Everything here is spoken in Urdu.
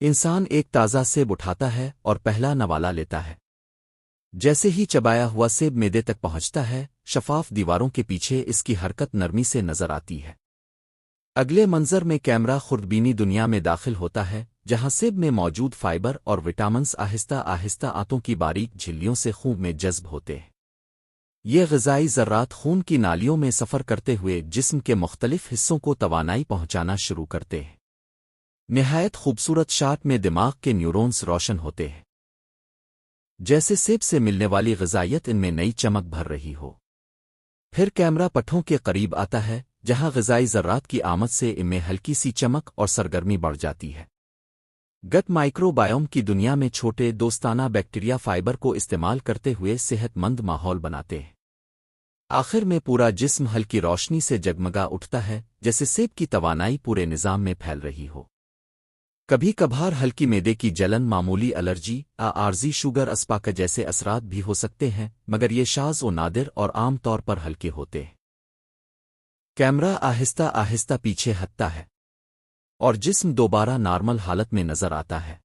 انسان ایک تازہ سیب اٹھاتا ہے اور پہلا نوالا لیتا ہے۔ جیسے ہی چبایا ہوا سیب معدے تک پہنچتا ہے، شفاف دیواروں کے پیچھے اس کی حرکت نرمی سے نظر آتی ہے۔ اگلے منظر میں کیمرہ خوردبینی دنیا میں داخل ہوتا ہے، جہاں سیب میں موجود فائبر اور وٹامنز آہستہ آہستہ آنتوں کی باریک جھلیوں سے خون میں جذب ہوتے ہیں۔ یہ غذائی ذرات خون کی نالیوں میں سفر کرتے ہوئے جسم کے مختلف حصوں کو توانائی پہنچانا شروع کرتے ہیں۔ نہایت خوبصورت شاٹ میں دماغ کے نیورونز روشن ہوتے ہیں، جیسے سیب سے ملنے والی غذائیت ان میں نئی چمک بھر رہی ہو۔ پھر کیمرہ پٹھوں کے قریب آتا ہے، جہاں غذائی ذرات کی آمد سے ان میں ہلکی سی چمک اور سرگرمی بڑھ جاتی ہے۔ گٹ مائکرو بائیوم کی دنیا میں چھوٹے دوستانہ بیکٹیریا فائبر کو استعمال کرتے ہوئے صحت مند ماحول بناتے ہیں۔ آخر میں پورا جسم ہلکی روشنی سے جگمگا اٹھتا ہے، جیسے سیب کی توانائی پورے نظام میں پھیل رہی ہو۔ کبھی کبھار ہلکی معدے کی جلن، معمولی الرجی، عارضی شوگر اسپاکا جیسے اثرات بھی ہو سکتے ہیں، مگر یہ شاذ و نادر اور عام طور پر ہلکے ہوتے ہیں۔ کیمرہ آہستہ آہستہ پیچھے ہٹتا ہے اور جسم دوبارہ نارمل حالت میں نظر آتا ہے۔